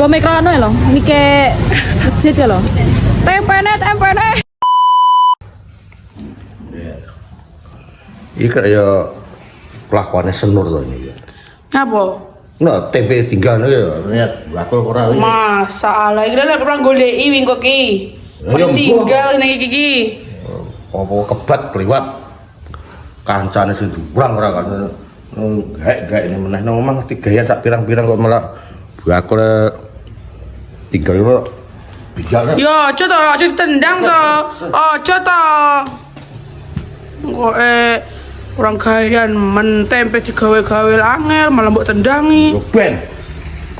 Go mikro anu lho, mike masjid ya lho. Tempene. Iki kaya kelakuannya senur loh ini. Apa? Nah, tempe tinggal ya, niat bakul ora iki. Masalah iki lek kurang goleki wingko ki. Tinggal ning iki. Apa kebat kliwat. Kancane sing durang ora kan. Gaek ini meneh nang omah gaya sak pirang-pirang kok malah bakul tinggal itu bijak. Yo, aja ditendang to. Aja to. Kok kurang gayan men tempe digawe-gawe angel malah mbok tendangi. Ben.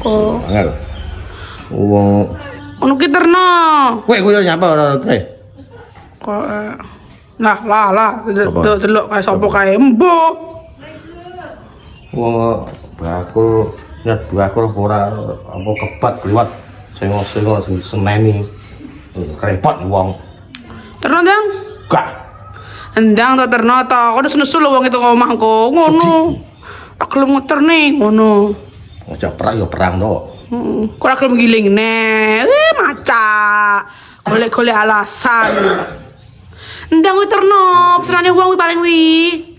Kok Angel. Wong ono ki terno. kowe yo nyapa ora kowe? Kok lah delok kae sapa kae mbok. Wong bakul niat bakul ora apa kebat kliwat sing seneni. Krepot wong. Terno ndang? Gak. Endang to terno to. Kok nesu lho wong itu ke omahku. Ngono. Tak gelem muter nih ngono. Aja perang yo perang to. Kok ora gelem giling ne. Maca. Golek-golek alasan. Endang kuwi terno, pesenane wong kuwi paling wi.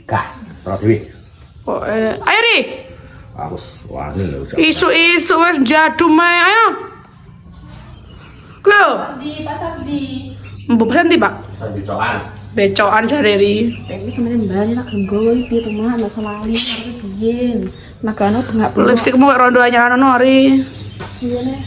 Gak, ora dewi. Kok ayo Ri. Aku wani lho. Isu-isu wis jadu mae, ayo. Kuwi lho. Di pasar di Mbok pesen ndi, Pak? Sambicokan. Becokan jare Ri. tapi sebenarnya mbak ini lagi nggawe piye to mak masalah ini arep biyen magane bengak Lipstikmu kok rondo anyar ono Ri. iya nih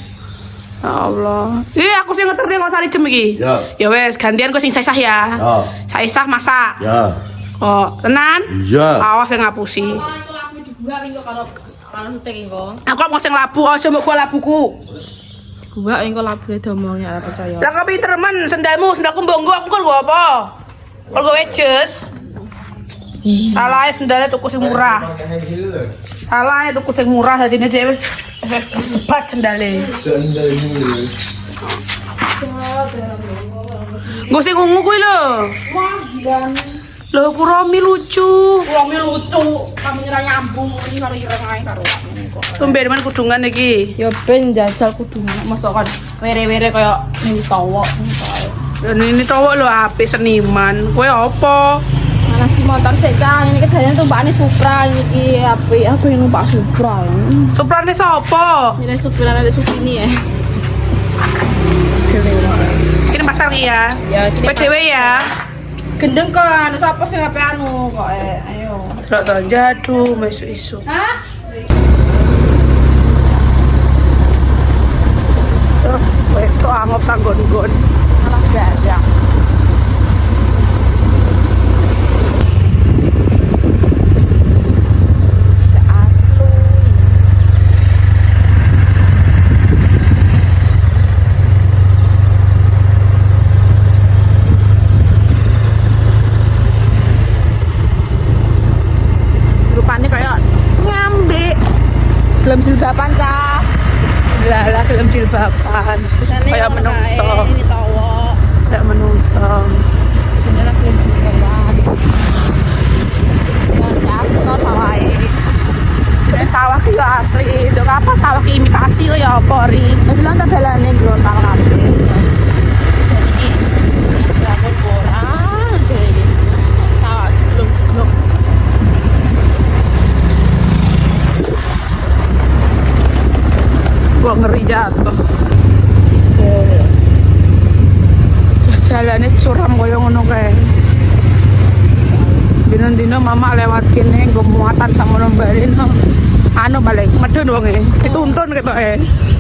Ya Allah. Aku sing ngerti kok sari jem iki. Ya. Ya wes, gantian kok sing sah ya. Ya. Sah masak. Ya. Kok tenan? Iya. Awas yang ngapusi. itu lagu dibuat engko karo syuting engko Aku mau sing labu, aja mbok gua labuku. gua engko labune domongnya ora percaya Lah kok pinter men sendalmu, sendalku mbok nggo aku kan gua apa? Kalau gue wedges. Salah sendalnya tuku sing murah. Salah tuku sing murah dadi dhewe wis cepat sendale. Gue sing ungu kuwi lho. wah gila Lho Kuromi lucu. Romi lucu kamu nyerah nyambung ini karo ireng ae karo Tumben men kudungan iki. ya ben jajal kudu mosok kan were-were kaya ini tawa Dan ini cowok lo apik seniman. Kowe apa? mana si motor secang ini kedayane tumpakane Supra iki apik aku yang numpak Supra Suprane sapa? ini supir ada supini ya Kini pasar iki ya. ya kini PDW ya. gendeng kan sapa sing ape anu kok ayo Lho to jadu isu-isu. hah Kowe to angop sanggon-gon. malah gajah Rupane kaya nyambe. gelem jilbaban cah Lah gelem jilbaban. Kaya menungso. ini tawa Kayak menungso. bener gelem jilbaban ya cah to sawae Sawah ki yo asli. Itu apa sawah ki imitasi kok ya apa ri? wis lan tak dalane glontal kabeh jadi iki aku kurang jadi sawah jeglok-jeglok Gua ngeri jatuh. Jalannya curam koyo ngono kae. Dino-dino mama lewat kene nggo muatan sama nombalin. Anu balik medun wonge. Dituntun ketoke.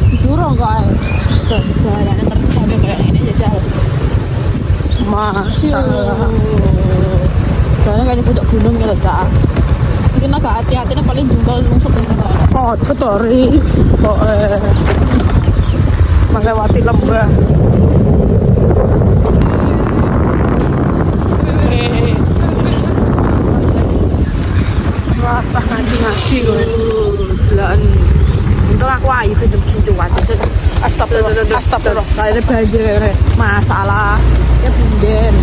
disuruh kok ae dalane terus sampe kayak ini jajal Masalah. karena kayak di pojok gunung gitu cak mungkin agak hati-hatinya paling jungkal nungsuk gitu Oh, cetori. Kok melewati lembah. Rasa ngaji-ngaji gue. Belan. Untung aku ayu hidup kincuan. Astagfirullah. saya ini banjir kayak masalah ya bunden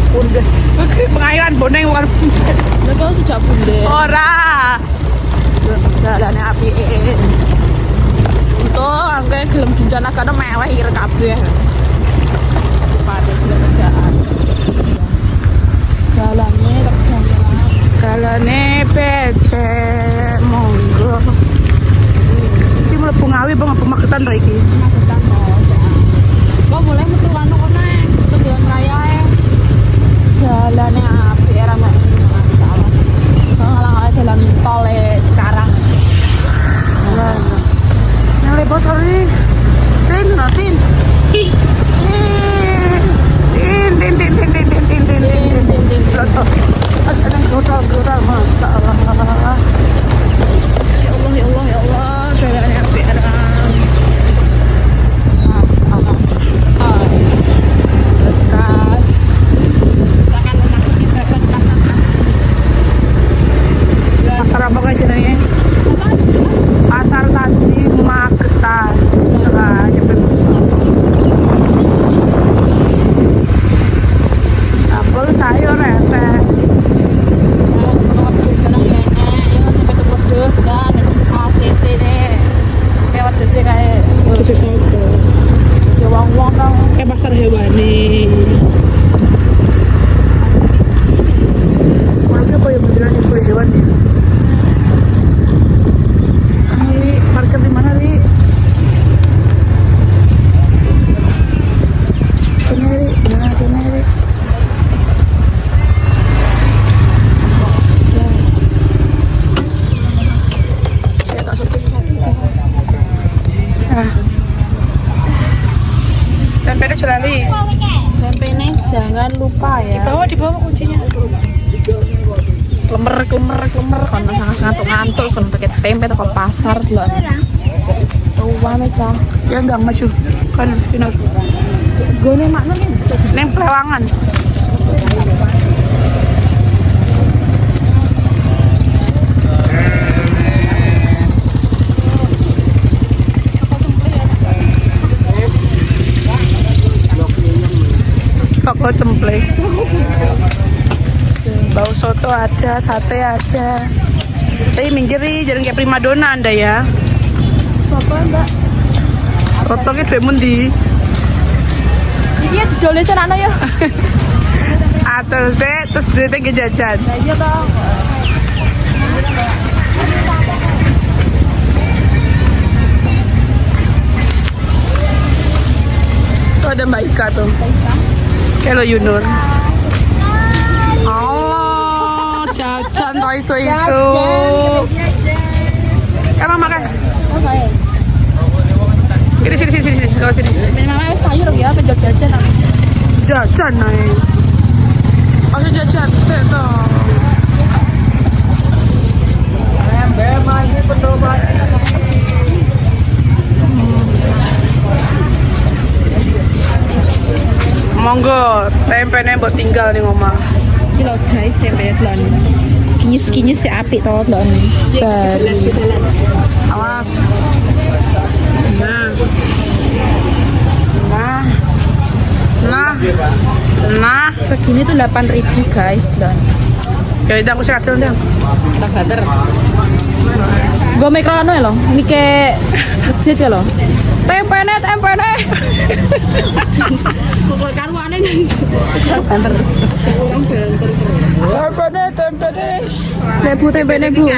Bunden. Pengairan boneng bukan bunden. Lah kok sudah bunden Ora. jalannya api untung angkanya gelem dicanakane mewah ireng kabeh. Pada gelem kerjaan. Dalane tak jalan. Galane becek monggo. Iki mlebu Ngawi bang apa magetan to iki? Magetan to. Kok mulai metu anu kono metu jalan raya ae. Jalane apik era mek masalah. Ngalang-alang jalan tol sekarang. Yang lebar kali. Tin. Ada godal masalah. Ya Allah, jalannya apik era. Bekas. Tangan memasuki babak kasasi. Pasar apa guys ini? Pasar Taji Magetan. Nah, nyampe besok. Apel sayur efek. Kayak pasar hewani. Orangnya apa ya beneran ibu hewan ya? Li, parkir di mana Li? Kena Li. Saya tak suka. Tempenya celali. Tempenya jangan lupa ya. Di bawah kuncinya. Klemer. Kono sangat ngantuk kono pakai tempe toko pasar lho. Tuwa mecah. Ya enggak maju. Kan ini Gone makna nih. neng Plewangan. Kok cempleng. Bau soto ada, sate ada. Tapi minggiri jangan kayak primadona Anda ya. Sopo, Mbak? Soto ki duwe mundi. Iki ya didole senakno ya. Atelse terus duitnya ke jajan. Lah iya to. Tuh ada Mbak Ika tuh. Hello Yunur. Allah, jajan toh isu-isu. Emang makan? Oke. Sini. Lewat sini. Mama wis payu ya penjual jajan aku. Jajan naik. Masih jajan, sih toh. Monggo, tempenya buat tinggal nih ngomong. Iki lho guys, tempenya telon. Kinyis-kinyis si apik to telon. Bari. Awas. Nah. Segini tuh 8.000 guys telon. Ya udah aku sekat dulu deh. Tak banter. Gue mikrono ya lo, mike kecil ya lo. Tempene. Pokok karuane guys. Banter. Tempene. Bu.